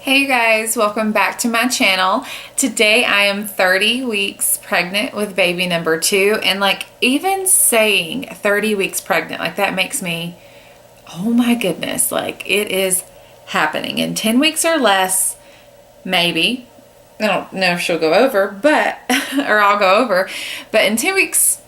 Hey you guys, welcome back to my channel. Today I am 30 weeks pregnant with baby number 2, and like even saying 30 weeks pregnant, like that makes me, oh my goodness, like it is happening. In 10 weeks or less, maybe, I don't know if she'll go over, but, or I'll go over, but in 10 weeks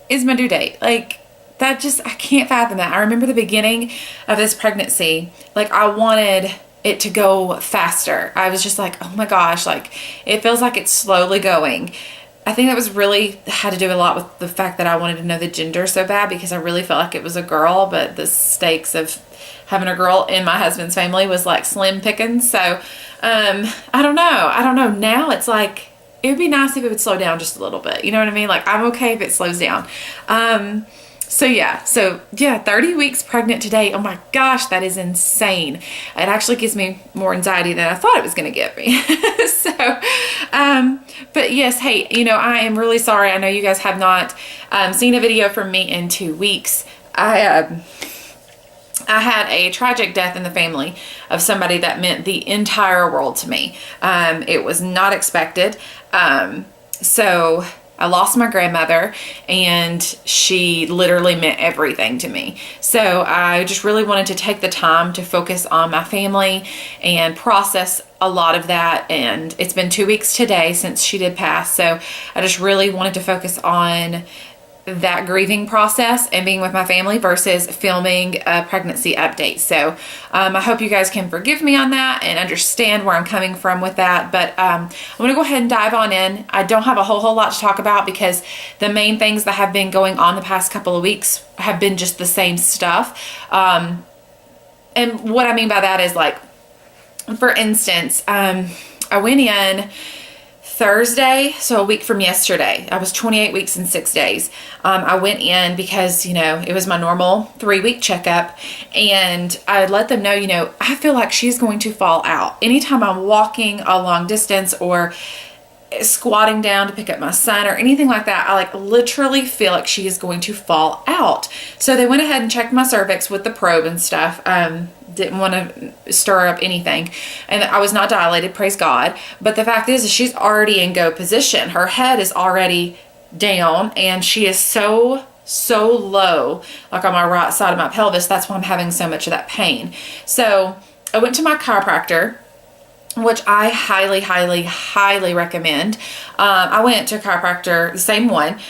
is my due date. Like that just, I can't fathom that. I remember the beginning of this pregnancy, like I wanted it to go faster. I was just like, oh my gosh, like it feels like it's slowly going. I think that was really had to do a lot with the fact that I wanted to know the gender so bad, because I really felt like it was a girl, but the stakes of having a girl in my husband's family was like slim pickings. So I don't know. Now it's like, it would be nice if it would slow down just a little bit. You know what I mean? Like I'm okay if it slows down. So yeah, 30 weeks pregnant today. Oh my gosh, that is insane. It actually gives me more anxiety than I thought it was going to give me. But yes, hey, you know, I am really sorry. I know you guys have not seen a video from me in 2 weeks. I had a tragic death in the family of somebody that meant the entire world to me. It was not expected. So I lost my grandmother, and she literally meant everything to me. So I just really wanted to take the time to focus on my family and process a lot of that. And it's been 2 weeks today since she did pass. So I just really wanted to focus on that grieving process and being with my family versus filming a pregnancy update. So I hope you guys can forgive me on that and understand where I'm coming from with that. But I'm going to go ahead and dive on in. I don't have a whole lot to talk about, because the main things that have been going on the past couple of weeks have been just the same stuff. And what I mean by that is, like, for instance, I went in Thursday, so a week from yesterday. I was 28 weeks and 6 days. I went in because, you know, it was my normal 3-week checkup, and I let them know, you know, I feel like she's going to fall out. Anytime I'm walking a long distance or squatting down to pick up my son or anything like that, I like literally feel like she is going to fall out. So they went ahead and checked my cervix with the probe and stuff. Didn't want to stir up anything, and I was not dilated, praise God. But the fact is she's already in go position. Her head is already down, and she is so low, like on my right side of my pelvis. That's why I'm having so much of that pain. So I went to my chiropractor, which I highly recommend. I went to a chiropractor, the same one,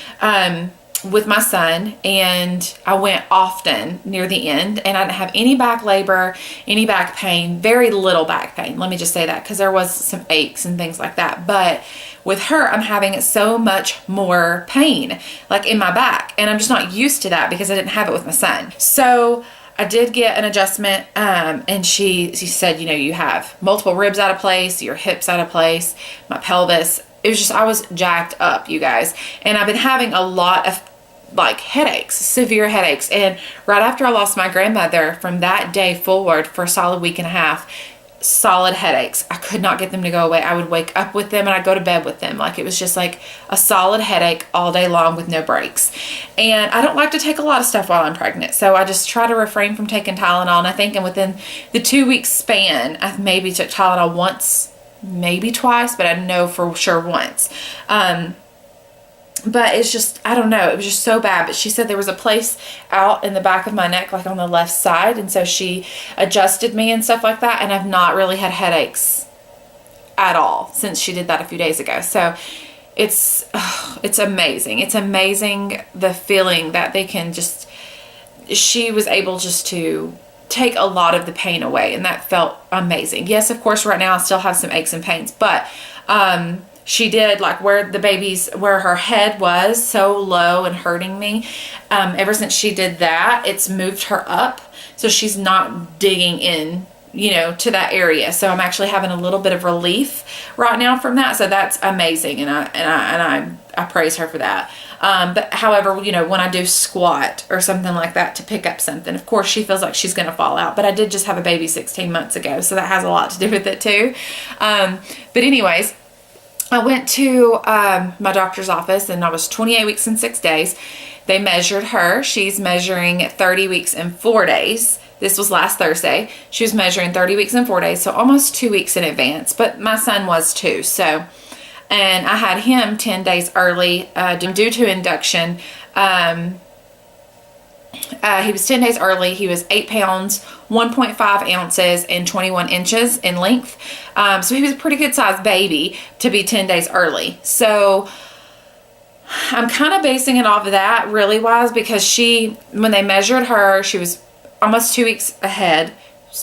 with my son, and I went often near the end, and I didn't have any back labor, any back pain, very little back pain. Let me just say that, because there was some aches and things like that. But with her, I'm having so much more pain, like in my back, and I'm just not used to that because I didn't have it with my son. So I did get an adjustment, and she said, you know, you have multiple ribs out of place, your hips out of place, my pelvis. It was just, I was jacked up, you guys. And I've been having a lot of like headaches, severe headaches. And right after I lost my grandmother, from that day forward for a solid week and a half, solid headaches. I could not get them to go away. I would wake up with them and I'd go to bed with them. Like it was just like a solid headache all day long with no breaks. And I don't like to take a lot of stuff while I'm pregnant, so I just try to refrain from taking Tylenol. And I think within the 2 week span, I maybe took Tylenol once, maybe twice, but I know for sure once. But it's just, I don't know, it was just so bad. But she said there was a place out in the back of my neck, like on the left side, and so she adjusted me and stuff like that, and I've not really had headaches at all since she did that a few days ago. So it's amazing. It's amazing the feeling that they can just, she was able just to take a lot of the pain away, and that felt amazing. Yes, of course, right now I still have some aches and pains, but she did, like where her head was so low and hurting me, ever since she did that, it's moved her up, so she's not digging in, you know, to that area. So I'm actually having a little bit of relief right now from that. So that's amazing, and I praise her for that. But however, you know, when I do squat or something like that to pick up something, of course she feels like she's going to fall out. But I did just have a baby 16 months ago, so that has a lot to do with it too. But anyways, I went to my doctor's office, and I was 28 weeks and 6 days. They measured her. She's measuring 30 weeks and 4 days. This was last Thursday. She was measuring 30 weeks and 4 days, so almost 2 weeks in advance, but my son was too. So, and I had him 10 days early due to induction. He was 10 days early. He was 8 pounds, 1.5 ounces, and 21 inches in length. So he was a pretty good sized baby to be 10 days early. So I'm kind of basing it off of that really wise, because when they measured her, she was almost 2 weeks ahead.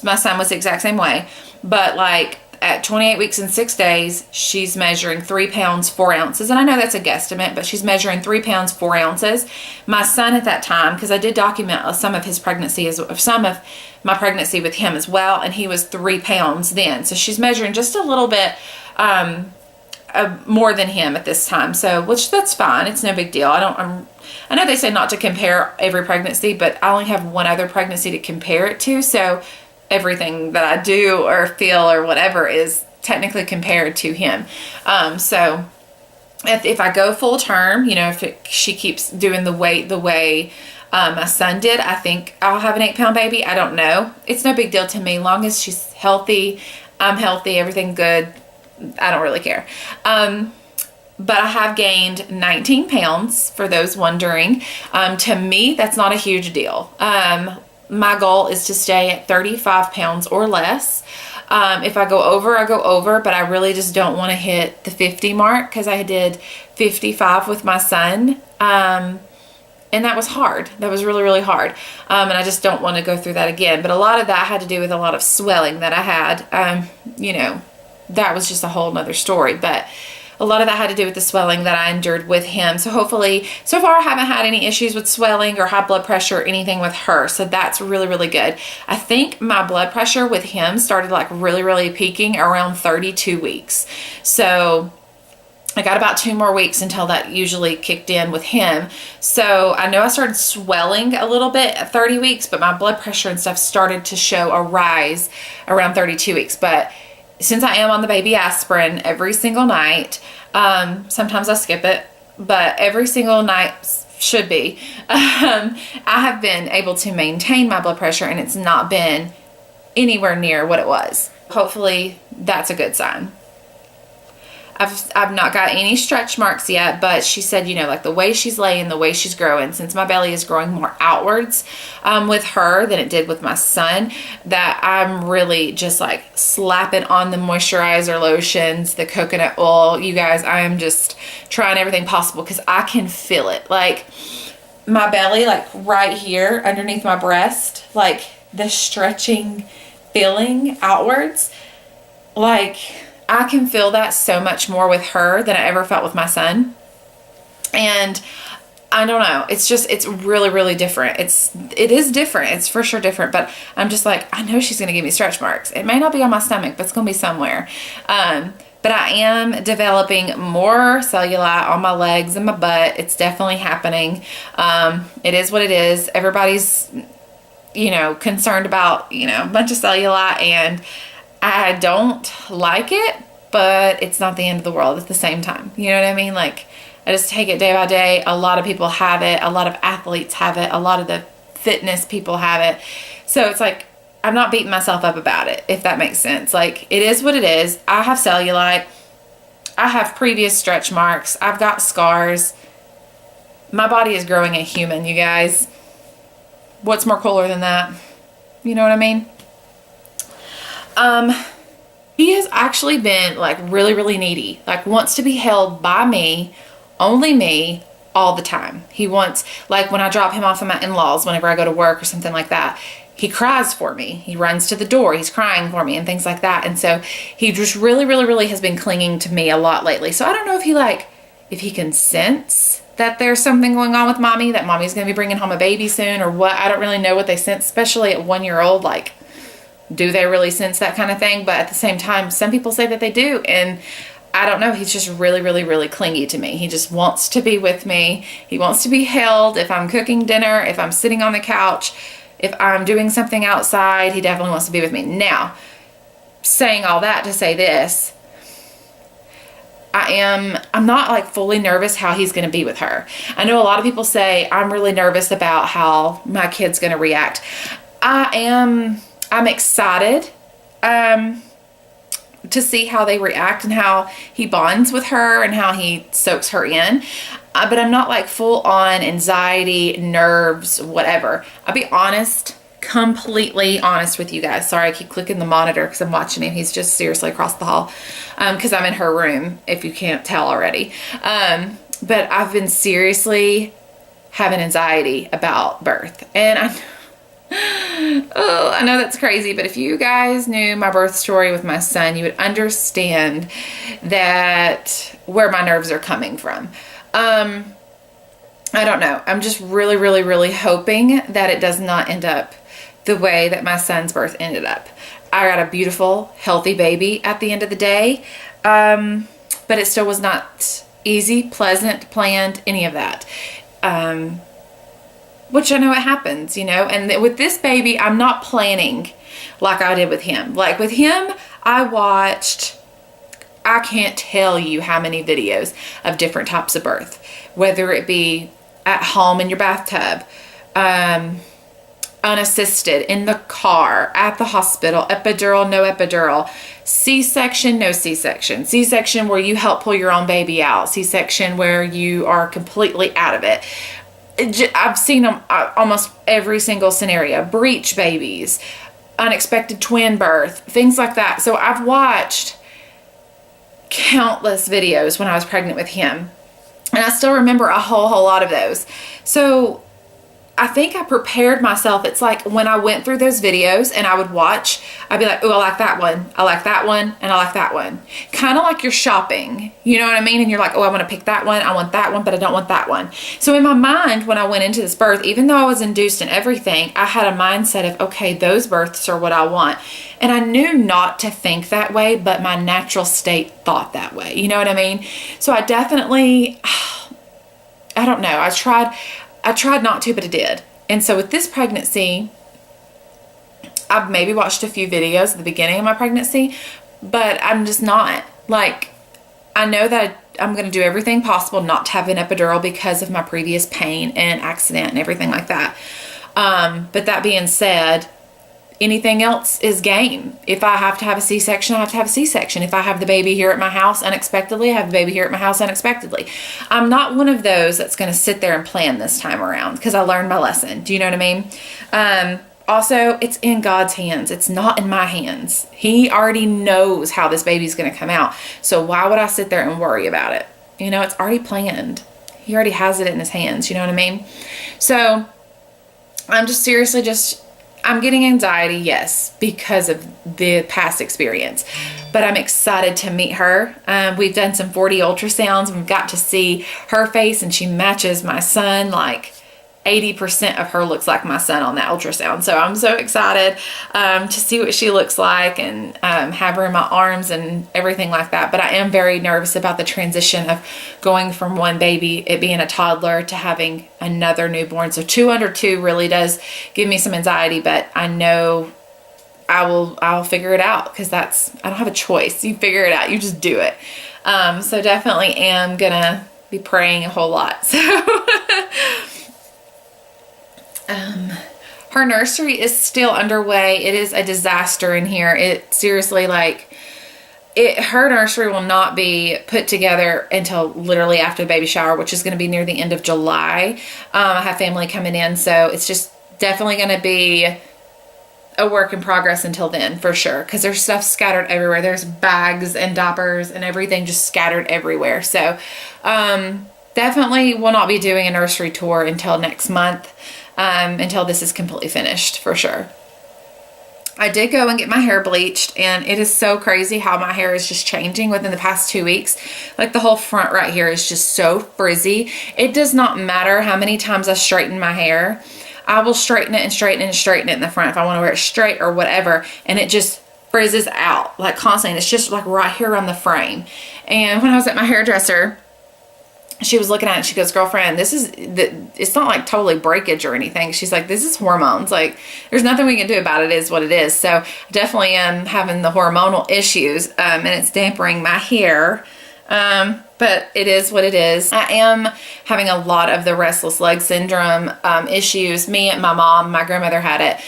My son was the exact same way. But like at 28 weeks and 6 days, she's measuring 3 pounds, 4 ounces. And I know that's a guesstimate, but she's measuring 3 pounds, 4 ounces. My son at that time, because I did document some of his pregnancy, some of my pregnancy with him as well, and he was 3 pounds then. So she's measuring just a little bit more than him at this time. So, which that's fine. It's no big deal. I know they say not to compare every pregnancy, but I only have one other pregnancy to compare it to. So everything that I do or feel or whatever is technically compared to him. So if I go full term, you know, she keeps doing the weight the way my son did, I think I'll have an 8-pound baby. I don't know. It's no big deal to me. Long as she's healthy, I'm healthy, everything good. I don't really care. But I have gained 19 pounds for those wondering. To me, that's not a huge deal. My goal is to stay at 35 pounds or less. If I go over, I go over, but I really just don't want to hit the 50 mark, because I did 55 with my son. And that was hard. That was really, really hard. And I just don't want to go through that again. But a lot of that had to do with a lot of swelling that I had. You know, that was just a whole nother story. But a lot of that had to do with the swelling that I endured with him. So hopefully, so far I haven't had any issues with swelling or high blood pressure or anything with her. So that's really, really good. I think my blood pressure with him started like really, really peaking around 32 weeks. So I got about 2 more weeks until that usually kicked in with him. So I know I started swelling a little bit at 30 weeks, but my blood pressure and stuff started to show a rise around 32 weeks. But since I am on the baby aspirin every single night, sometimes I skip it, but every single night should be, I have been able to maintain my blood pressure, and it's not been anywhere near what it was. Hopefully that's a good sign. I've not got any stretch marks yet, but she said, you know, like the way she's laying, the way she's growing, since my belly is growing more outwards with her than it did with my son, that I'm really just like slapping on the moisturizer lotions, the coconut oil. You guys, I am just trying everything possible, because I can feel it. Like my belly, like right here underneath my breast, like the stretching feeling outwards, like I can feel that so much more with her than I ever felt with my son. And I don't know, it's really, really different. It is different. It's for sure different, but I'm just like, I know she's going to give me stretch marks. It may not be on my stomach, but it's going to be somewhere. But I am developing more cellulite on my legs and my butt. It's definitely happening. It is what it is. Everybody's, you know, concerned about, you know, a bunch of cellulite, and I don't like it, but it's not the end of the world at the same time. You know what I mean? Like, I just take it day by day. A lot of people have it. A lot of athletes have it. A lot of the fitness people have it. So it's like, I'm not beating myself up about it, if that makes sense. Like, it is what it is. I have cellulite. I have previous stretch marks. I've got scars. My body is growing a human, you guys. What's more cooler than that? You know what I mean? He has actually been like really, really needy, like wants to be held by me, only me, all the time. He wants, like when I drop him off at my in-laws, whenever I go to work or something like that, he cries for me. He runs to the door. He's crying for me and things like that. And so he just really, really, really has been clinging to me a lot lately. So I don't know if he can sense that there's something going on with mommy, that mommy's going to be bringing home a baby soon or what. I don't really know what they sense, especially at 1 year old. Like, do they really sense that kind of thing? But at the same time, some people say that they do. And I don't know. He's just really, really, really clingy to me. He just wants to be with me. He wants to be held. If I'm cooking dinner, if I'm sitting on the couch, if I'm doing something outside, he definitely wants to be with me. Now, saying all that to say this, I'm not like fully nervous how he's going to be with her. I know a lot of people say I'm really nervous about how my kid's going to react. I'm excited to see how they react and how he bonds with her and how he soaks her in. But I'm not like full on anxiety, nerves, whatever. I'll be honest, completely honest with you guys. Sorry, I keep clicking the monitor because I'm watching him. He's just seriously across the hall because I'm in her room, if you can't tell already. But I've been seriously having anxiety about birth. And I know that's crazy, but if you guys knew my birth story with my son, you would understand that where my nerves are coming from. I don't know. I'm just really, really, really hoping that it does not end up the way that my son's birth ended up. I got a beautiful, healthy baby at the end of the day. But it still was not easy, pleasant, planned, any of that. Which I know it happens, you know, and with this baby, I'm not planning like I did with him. Like with him, I can't tell you how many videos of different types of birth, whether it be at home in your bathtub, unassisted, in the car, at the hospital, epidural, no epidural, C-section, no C-section, C-section where you help pull your own baby out, C-section where you are completely out of it. I've seen them almost every single scenario. Breech babies, unexpected twin birth, things like that. So I've watched countless videos when I was pregnant with him. And I still remember a whole lot of those. So I think I prepared myself. It's like when I went through those videos and I would watch, I'd be like, oh, I like that one. I like that one. And I like that one. Kind of like you're shopping. You know what I mean? And you're like, oh, I want to pick that one. I want that one, but I don't want that one. So in my mind, when I went into this birth, even though I was induced and everything, I had a mindset of, okay, those births are what I want. And I knew not to think that way, but my natural state thought that way. You know what I mean? So I definitely, I don't know. I tried not to, but I did. And so with this pregnancy, I've maybe watched a few videos at the beginning of my pregnancy, but I'm just not. Like, I know that I'm going to do everything possible not to have an epidural because of my previous pain and accident and everything like that. But that being said, anything else is game. If I have to have a C-section, I have to have a C-section. If I have the baby here at my house unexpectedly, I have the baby here at my house unexpectedly. I'm not one of those that's going to sit there and plan this time around because I learned my lesson. Do you know what I mean? Also, it's in God's hands. It's not in my hands. He already knows how this baby's going to come out. So why would I sit there and worry about it? You know, it's already planned. He already has it in his hands. You know what I mean? So I'm just seriously I'm getting anxiety, yes, because of the past experience, but I'm excited to meet her. We've done some 4D ultrasounds. We've got to see her face, and she matches my son. Like 80% of her looks like my son on that ultrasound. So I'm so excited to see what she looks like and have her in my arms and everything like that. But I am very nervous about the transition of going from one baby, it being a toddler, to having another newborn. So 2 under 2 really does give me some anxiety, but I know I'll figure it out because I don't have a choice. You figure it out. You just do it. So definitely am gonna be praying a whole lot. So her nursery is still underway. It is a disaster in here. It seriously, her nursery will not be put together until literally after the baby shower, which is going to be near the end of July. I have family coming in, so it's just definitely going to be a work in progress until then, for sure, because there's stuff scattered everywhere. There's bags and diapers and everything just scattered everywhere. So definitely will not be doing a nursery tour until next month. Until this is completely finished, for sure. I did go and get my hair bleached, and it is so crazy how my hair is just changing within the past 2 weeks. Like the whole front right here is just so frizzy. It does not matter how many times I straighten my hair. I will straighten it and straighten it and straighten it in the front if I want to wear it straight or whatever, and it just frizzes out like constantly. And it's just like right here on the frame. And when I was at my hairdresser, she was looking at it and she goes, girlfriend, it's not like totally breakage or anything. She's like, this is hormones. Like, there's nothing we can do about it. It is what it is. So I definitely am having the hormonal issues, and it's dampering my hair. but it is what it is. I am having a lot of the restless leg syndrome issues. Me and my mom, my grandmother had it.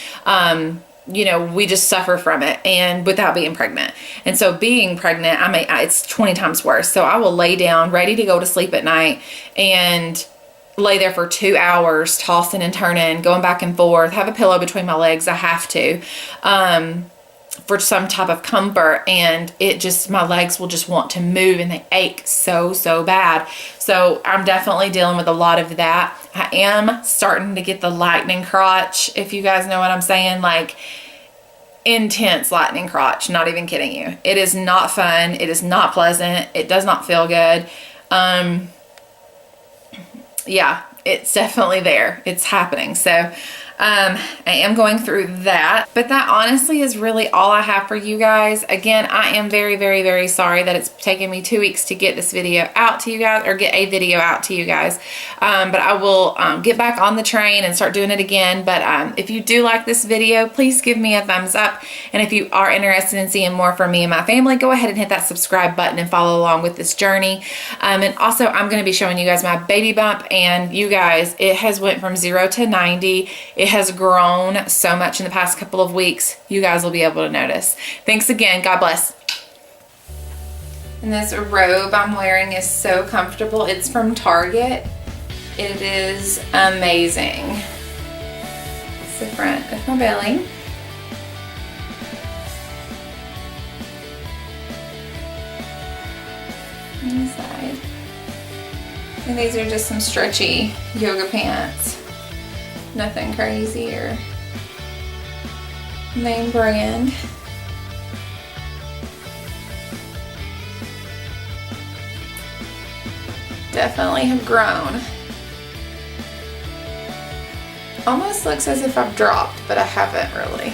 You know, we just suffer from it, and without being pregnant. And so being pregnant, it's 20 times worse. So I will lay down ready to go to sleep at night and lay there for 2 hours, tossing and turning, going back and forth, have a pillow between my legs. I have to, for some type of comfort. And my legs will just want to move, and they ache so bad. So I'm definitely dealing with a lot of that. I am starting to get the lightning crotch, if you guys know what I'm saying, like intense lightning crotch, not even kidding you. It is not fun. It is not pleasant. It does not feel good. Yeah, it's definitely there. It's happening. So I am going through that, but that honestly is really all I have for you guys. Again, I am very sorry that it's taken me 2 weeks to get this video out to you guys, or get a video out to you guys. But I will get back on the train and start doing it again. But if you do like this video, please give me a thumbs up. And if you are interested in seeing more from me and my family, go ahead and hit that subscribe button and follow along with this journey. And also, I'm going to be showing you guys my baby bump, and you guys, it has went from 0 to 90. It has grown so much in the past couple of weeks. You guys will be able to notice. Thanks again. God bless. And this robe I'm wearing is so comfortable. It's from Target. It is amazing. It's the front of my belly. Inside. And these are just some stretchy yoga pants. Nothing crazy or name brand. Definitely have grown. Almost looks as if I've dropped, but I haven't really.